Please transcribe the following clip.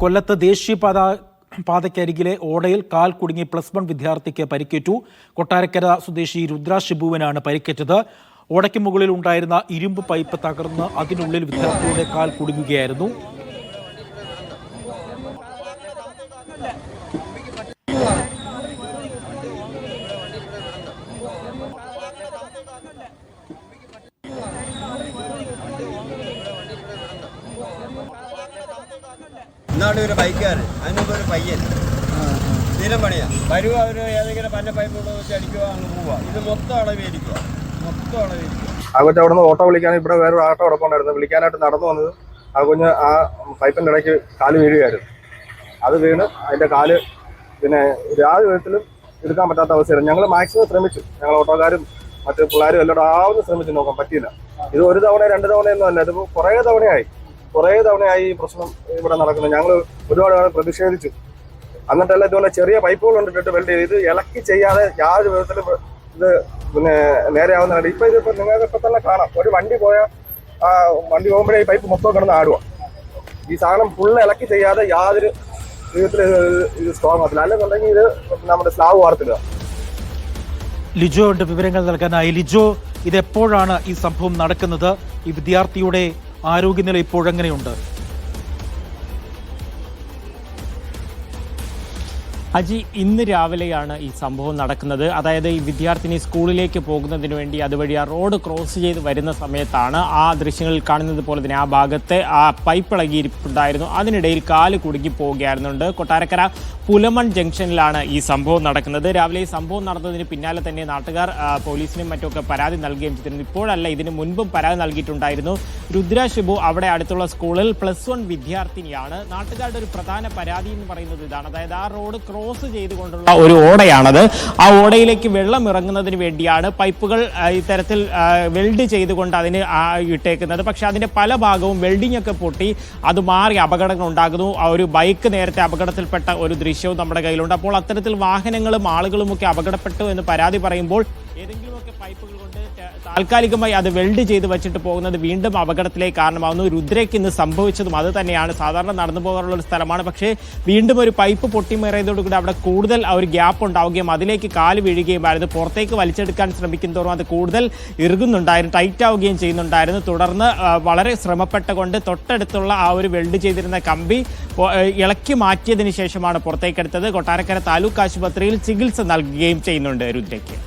കൊല്ലത്ത് ദേശീയപാതയ്ക്കരികിലെ ഓടയിൽ കാൽ കുടുങ്ങി +1 വിദ്യാർത്ഥിക്ക് പരിക്കേറ്റു. കൊട്ടാരക്കര സ്വദേശി രുദ്ര ഷിബുവിനാണ് പരിക്കേറ്റത്. ഓടയ്ക്ക് മുകളിൽ ഉണ്ടായിരുന്ന ഇരുമ്പ് പൈപ്പ് തകർന്ന് അതിനുള്ളിൽ വിദ്യാർത്ഥിയുടെ കാൽ കുടുങ്ങുകയായിരുന്നു. ഇന്നാണ് ഒരു ബൈക്കുകാരൻ, അതിനുമ്പ് ഒരു പയ്യൻ സ്ഥിരം പണിയാ വരുക. അവർ ഏതെങ്കിലും പന്ന പൈപ്പ് വെച്ച് അടിക്കുക, അങ്ങ് പോവുക. ഇത് മൊത്തം അളവിയിരിക്കുക. അവിടെ നിന്ന് ഓട്ടോ വിളിക്കാൻ ഇവിടെ വേറൊരു ആട്ടോ ഉറപ്പുണ്ടായിരുന്നു. വിളിക്കാനായിട്ട് നടന്നു വന്നത് ആ കുഞ്ഞ് ആ പൈപ്പിൻ്റെ ഇടയ്ക്ക് കാല് വീഴുകയായിരുന്നു. അത് വീണ് അതിൻ്റെ കാല് പിന്നെ യാതൊരു വിധത്തിലും എടുക്കാൻ പറ്റാത്ത അവസ്ഥയായിരുന്നു. ഞങ്ങൾ മാക്സിമം ശ്രമിച്ചു. ഞങ്ങൾ ഓട്ടോക്കാരും മറ്റു പിള്ളേരും എല്ലാവരും ആവുന്ന ശ്രമിച്ചു, നോക്കാൻ പറ്റിയില്ല. ഇത് ഒരു തവണ 2 തവണയൊന്നും അല്ല, ഇത് കുറേ തവണയായി ഈ പ്രശ്നം ഇവിടെ നടക്കുന്നത്. ഞങ്ങൾ ഒരുപാട് പ്രതിഷേധിച്ചു. എന്നിട്ടല്ല ഇതുപോലെ ചെറിയ പൈപ്പുകൾ കൊണ്ടിട്ട് വെൽഡ് ചെയ്ത് ഇത് ഇളക്കി ചെയ്യാതെ യാതൊരു വിധത്തിലും ഇത് പിന്നെ നേരെയാവുന്നതാണ്. ഇതിപ്പോൾ നിങ്ങൾക്ക് തന്നെ കാണാം, ഒരു വണ്ടി പോകുമ്പോഴേ ഈ പൈപ്പ് മൊത്തം കിടന്ന് ആടുക. ഈ സാധനം ഫുള്ള് ഇളക്കി ചെയ്യാതെ യാതൊരു വിധത്തിൽ ഇത് സ്ട്രോങ് ആകത്തില്ല. അല്ലെന്നുണ്ടെങ്കിൽ ഇത് നമ്മുടെ സ്ലാബ് വാർത്തിടുക. ലിജോയുടെ വിവരങ്ങൾ നൽകാനായി. ലിജോ, ഇതെപ്പോഴാണ് ഈ സംഭവം നടക്കുന്നത്? ഈ വിദ്യാർത്ഥിയുടെ ആരോഗ്യനില ഇപ്പോഴെങ്ങനെയുണ്ട്? അജി, ഇന്ന് രാവിലെയാണ് ഈ സംഭവം നടക്കുന്നത്. അതായത് ഈ വിദ്യാർത്ഥിനി സ്കൂളിലേക്ക് പോകുന്നതിന് വേണ്ടി അതുവഴി ആ റോഡ് ക്രോസ് ചെയ്ത് വരുന്ന സമയത്താണ് ആ ദൃശ്യങ്ങളിൽ കാണുന്നത് പോലെ തന്നെ ആ ഭാഗത്തെ ആ പൈപ്പ് ഇളകിയിരിപ്പുണ്ടായിരുന്നു. അതിനിടയിൽ കാല് കുടുങ്ങി പോവുകയായിരുന്നുണ്ട്. കൊട്ടാരക്കര പുലമൺ ജംഗ്ഷനിലാണ് ഈ സംഭവം നടക്കുന്നത്. രാവിലെ ഈ സംഭവം നടന്നതിന് പിന്നാലെ തന്നെ നാട്ടുകാർ പോലീസിനും മറ്റുമൊക്കെ പരാതി നൽകുകയും ചെയ്തിരുന്നു. ഇപ്പോഴല്ല, ഇതിന് മുൻപും പരാതി നൽകിയിട്ടുണ്ടായിരുന്നു. രുദ്ര ഷിബു അവിടെ അടുത്തുള്ള സ്കൂളിൽ +1 വിദ്യാർത്ഥിനിയാണ്. നാട്ടുകാരുടെ ഒരു പ്രധാന പരാതി എന്ന് പറയുന്നത് ഇതാണ്. അതായത് ആ റോഡ് ക്രോസ് ചെയ്തുകൊണ്ടുള്ള ഒരു ഓടയാണത്. ആ ഓടയിലേക്ക് വെള്ളം ഇറങ്ങുന്നതിന് വേണ്ടിയാണ് പൈപ്പുകൾ ഇത്തരത്തിൽ വെൽഡ് ചെയ്തുകൊണ്ട് അതിന് ഇട്ടേക്കുന്നത്. പക്ഷെ അതിന്റെ പല ഭാഗവും വെൽഡിംഗ് ഒക്കെ പൊട്ടി അത് മാറി അപകടങ്ങൾ ഉണ്ടാകുന്നു. ആ ഒരു ബൈക്ക് നേരത്തെ അപകടത്തിൽപ്പെട്ട ഒരു ദൃശ്യവും നമ്മുടെ കയ്യിലുണ്ട്. അപ്പോൾ അത്തരത്തിൽ വാഹനങ്ങളും ആളുകളും ഒക്കെ അപകടപ്പെട്ടു എന്ന് പരാതി പറയുമ്പോൾ ഏതെങ്കിലുമൊക്കെ പൈപ്പുകൾ കൊണ്ട് താൽക്കാലികമായി അത് വെൽഡ് ചെയ്ത് വെച്ചിട്ട് പോകുന്നത് വീണ്ടും അപകടത്തിലേക്ക് കാരണമാകുന്നു. രുദ്രയ്ക്ക് ഇന്ന് സംഭവിച്ചതും അത് തന്നെയാണ്. സാധാരണ നടന്നു പോകാറുള്ള ഒരു സ്ഥലമാണ്. പക്ഷേ വീണ്ടും ഒരു പൈപ്പ് പൊട്ടിമേറിയതോടുകൂടി അവിടെ കൂടുതൽ ഒരു ഗ്യാപ്പ് ഉണ്ടാവുകയും അതിലേക്ക് കാല് വീഴുകയുമായിരുന്നു. പുറത്തേക്ക് വലിച്ചെടുക്കാൻ ശ്രമിക്കും തോറും അത് കൂടുതൽ ഇറുകുന്നുണ്ടായിരുന്നു, ടൈറ്റ് ആവുകയും ചെയ്യുന്നുണ്ടായിരുന്നു. തുടർന്ന് വളരെ ശ്രമപ്പെട്ടുകൊണ്ട് തൊട്ടടുത്തുള്ള ആ ഒരു വെൽഡ് ചെയ്തിരുന്ന കമ്പി ഇളക്കി മാറ്റിയതിനു ശേഷമാണ് പുറത്തേക്കെടുത്തത്. കൊട്ടാരക്കര താലൂക്ക് ആശുപത്രിയിൽ ചികിത്സ നൽകുകയും ചെയ്യുന്നുണ്ട് രുദ്രയ്ക്ക്.